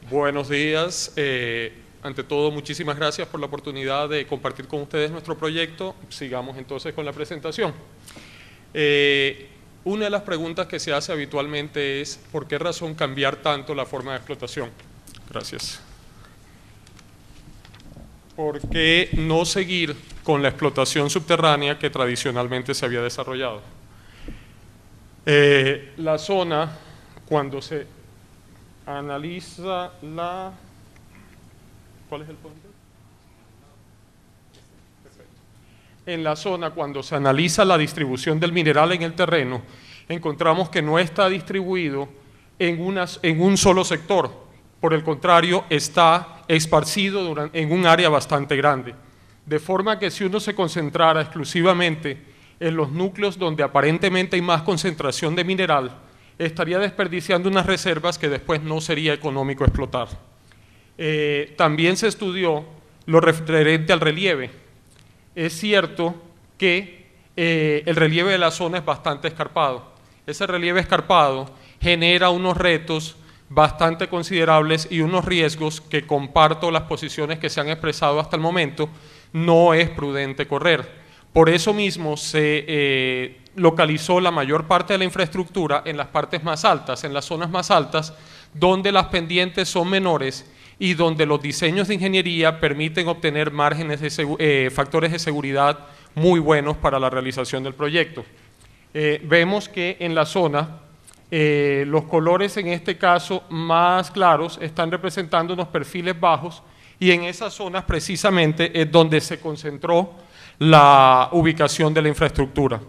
Buenos días. Ante todo, muchísimas gracias por la oportunidad de compartir con ustedes nuestro proyecto. Sigamos entonces con la presentación. Una de las preguntas que se hace habitualmente es ¿por qué razón cambiar tanto la forma de explotación? Gracias. ¿Por qué no seguir con la explotación subterránea que tradicionalmente se había desarrollado? La zona, cuando se analiza la... ¿Cuál es el punto? Perfecto. En la zona, cuando se analiza la distribución del mineral en el terreno, encontramos que no está distribuido en un solo sector. Por el contrario, está esparcido en un área bastante grande. De forma que si uno se concentrara exclusivamente en los núcleos donde aparentemente hay más concentración de mineral, estaría desperdiciando unas reservas que después no sería económico explotar. También se estudió lo referente al relieve. Es cierto que el relieve de la zona es bastante escarpado. Ese relieve escarpado genera unos retos bastante considerables y unos riesgos que comparto las posiciones que se han expresado hasta el momento, no es prudente correr. Por eso mismo se localizó la mayor parte de la infraestructura en las partes más altas, en las zonas más altas, donde las pendientes son menores y donde los diseños de ingeniería permiten obtener márgenes de factores de seguridad muy buenos para la realización del proyecto. Vemos que en la zona los colores en este caso más claros están representando unos perfiles bajos y en esas zonas precisamente es donde se concentró la ubicación de la infraestructura.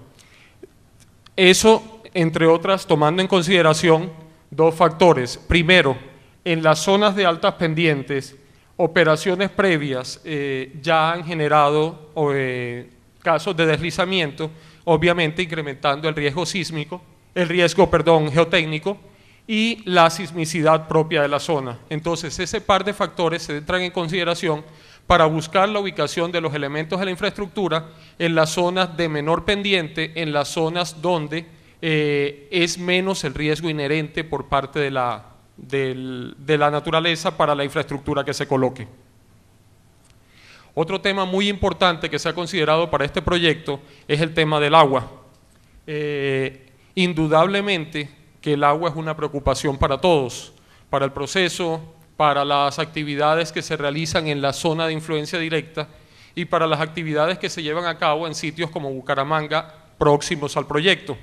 Eso, entre otras, tomando en consideración dos factores. Primero, en las zonas de altas pendientes, operaciones previas ya han generado casos de deslizamiento, obviamente incrementando el riesgo sísmico, geotécnico y la sismicidad propia de la zona. Entonces, ese par de factores se entran en consideración para buscar la ubicación de los elementos de la infraestructura en las zonas de menor pendiente, en las zonas donde es menos el riesgo inherente por parte de la naturaleza para la infraestructura que se coloque. Otro tema muy importante que se ha considerado para este proyecto es el tema del agua. Indudablemente que el agua es una preocupación para todos, para el proceso, para las actividades que se realizan en la zona de influencia directa y para las actividades que se llevan a cabo en sitios como Bucaramanga próximos al proyecto.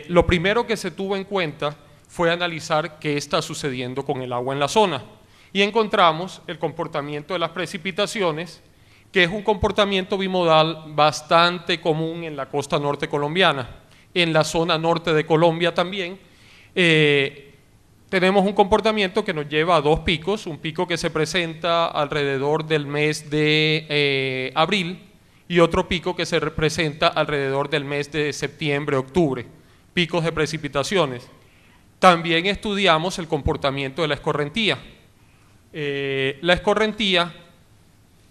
Lo primero que se tuvo en cuenta fue analizar qué está sucediendo con el agua en la zona y encontramos el comportamiento de las precipitaciones, que es un comportamiento bimodal bastante común en la costa norte colombiana. En la zona norte de Colombia también tenemos un comportamiento que nos lleva a dos picos, un pico que se presenta alrededor del mes de abril y otro pico que se presenta alrededor del mes de septiembre, octubre, picos de precipitaciones. También estudiamos el comportamiento de la escorrentía. La escorrentía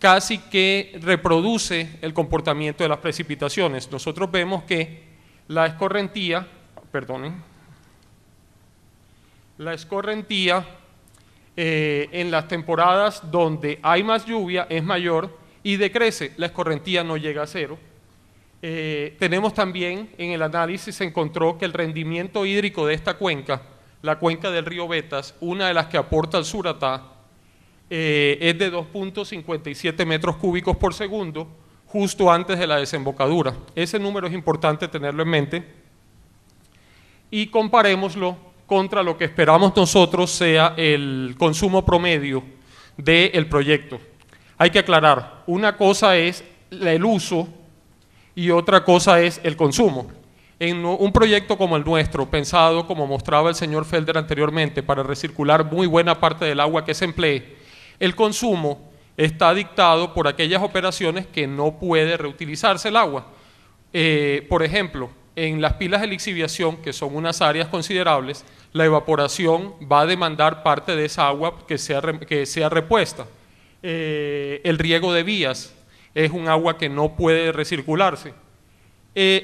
casi que reproduce el comportamiento de las precipitaciones. Nosotros vemos que la escorrentía en las temporadas donde hay más lluvia es mayor y decrece, la escorrentía no llega a cero. Tenemos también en el análisis se encontró que el rendimiento hídrico de esta cuenca, la cuenca del río Betas, una de las que aporta al Suratá, es de 2.57 metros cúbicos por segundo, justo antes de la desembocadura. Ese número es importante tenerlo en mente y comparémoslo contra lo que esperamos nosotros sea el consumo promedio del proyecto. Hay que aclarar, una cosa es el uso y otra cosa es el consumo. En un proyecto como el nuestro, pensado, como mostraba el señor Felder anteriormente, para recircular muy buena parte del agua que se emplee, el consumo está dictado por aquellas operaciones que no puede reutilizarse el agua. Por ejemplo, en las pilas de lixiviación, que son unas áreas considerables, la evaporación va a demandar parte de esa agua que sea repuesta. El riego de vías es un agua que no puede recircularse.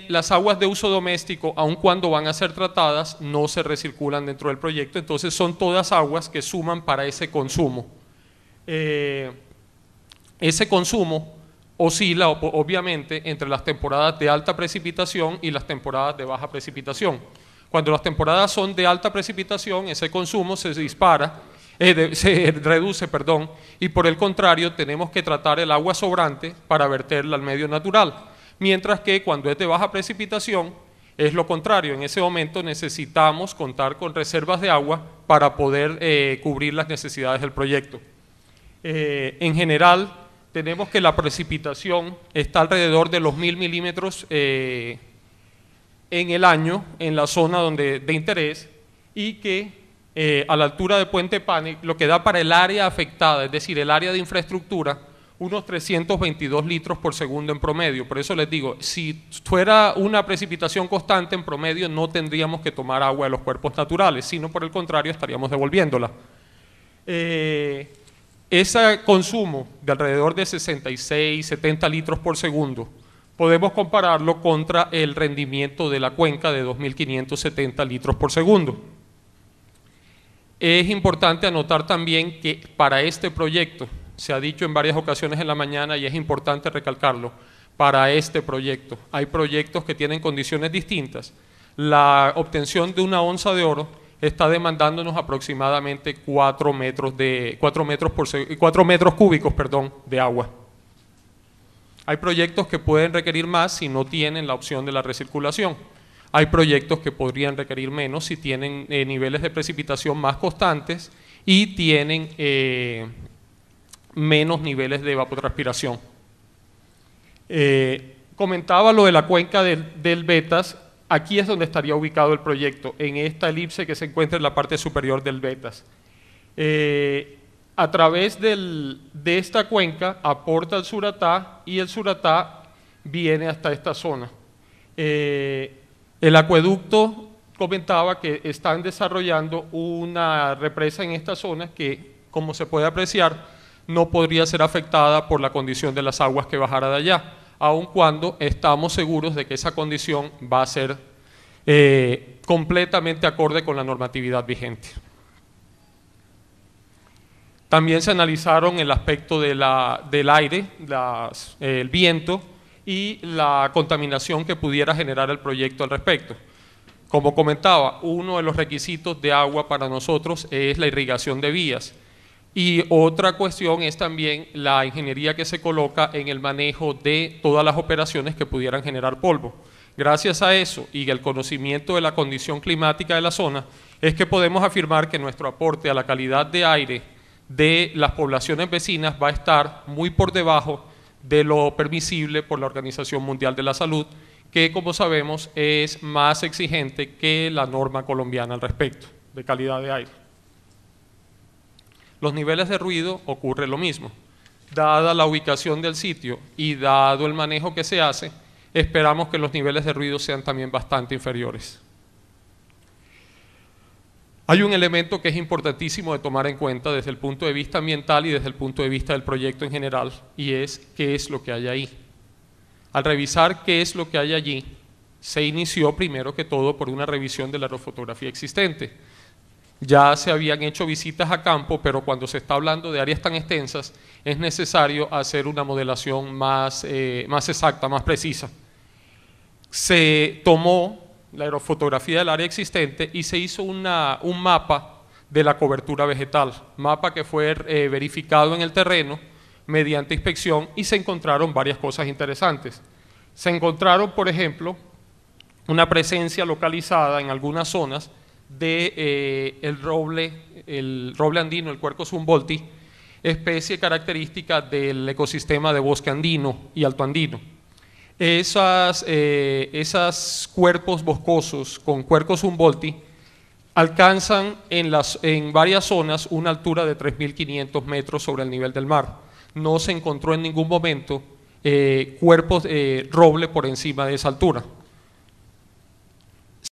las aguas de uso doméstico, aun cuando van a ser tratadas, no se recirculan dentro del proyecto, entonces son todas aguas que suman para ese consumo. Ese consumo oscila obviamente entre las temporadas de alta precipitación y las temporadas de baja precipitación. Cuando las temporadas son de alta precipitación, ese consumo se dispara, se reduce, perdón, y por el contrario tenemos que tratar el agua sobrante para verterla al medio natural, mientras que cuando es de baja precipitación es lo contrario, en ese momento necesitamos contar con reservas de agua para poder cubrir las necesidades del proyecto. En general, tenemos que la precipitación está alrededor de los 1000 milímetros en el año en la zona de interés, y que a la altura de Puente Pane, lo que da para el área afectada, es decir, el área de infraestructura, unos 322 litros por segundo en promedio. Por eso les digo, si fuera una precipitación constante en promedio, no tendríamos que tomar agua de los cuerpos naturales, sino por el contrario estaríamos devolviéndola. Ese consumo de alrededor de 66, 70 litros por segundo, podemos compararlo contra el rendimiento de la cuenca de 2.570 litros por segundo. Es importante anotar también que para este proyecto, se ha dicho en varias ocasiones en la mañana y es importante recalcarlo, para este proyecto, hay proyectos que tienen condiciones distintas. La obtención de una onza de oro está demandándonos aproximadamente 4 metros cúbicos, de agua. Hay proyectos que pueden requerir más si no tienen la opción de la recirculación. Hay proyectos que podrían requerir menos si tienen niveles de precipitación más constantes y tienen menos niveles de evapotranspiración. Comentaba lo de la cuenca del Betas. Aquí es donde estaría ubicado el proyecto, en esta elipse que se encuentra en la parte superior del Betas. A través de esta cuenca aporta el Suratá y el Suratá viene hasta esta zona. El acueducto comentaba que están desarrollando una represa en esta zona que, como se puede apreciar, no podría ser afectada por la condición de las aguas que bajara de allá, aun cuando estamos seguros de que esa condición va a ser completamente acorde con la normatividad vigente. También se analizaron el aspecto del aire, el viento y la contaminación que pudiera generar el proyecto al respecto. Como comentaba, uno de los requisitos de agua para nosotros es la irrigación de vías. Y otra cuestión es también la ingeniería que se coloca en el manejo de todas las operaciones que pudieran generar polvo. Gracias a eso y el conocimiento de la condición climática de la zona, es que podemos afirmar que nuestro aporte a la calidad de aire de las poblaciones vecinas va a estar muy por debajo de lo permisible por la Organización Mundial de la Salud, que como sabemos es más exigente que la norma colombiana al respecto de calidad de aire. Los niveles de ruido ocurre lo mismo. Dada la ubicación del sitio y dado el manejo que se hace, esperamos que los niveles de ruido sean también bastante inferiores. Hay un elemento que es importantísimo de tomar en cuenta desde el punto de vista ambiental y desde el punto de vista del proyecto en general, y es qué es lo que hay ahí. Al revisar qué es lo que hay allí, se inició primero que todo por una revisión de la aerofotografía existente. Ya se habían hecho visitas a campo, pero cuando se está hablando de áreas tan extensas, es necesario hacer una modelación más exacta, más precisa. Se tomó la aerofotografía del área existente y se hizo un mapa de la cobertura vegetal, mapa que fue verificado en el terreno mediante inspección y se encontraron varias cosas interesantes. Se encontraron, por ejemplo, una presencia localizada en algunas zonas de el roble andino, el Quercus humboldti, especie característica del ecosistema de bosque andino y altoandino. Esos cuerpos boscosos con Quercus humboldti alcanzan en varias zonas una altura de 3.500 metros sobre el nivel del mar. No se encontró en ningún momento cuerpos de roble por encima de esa altura.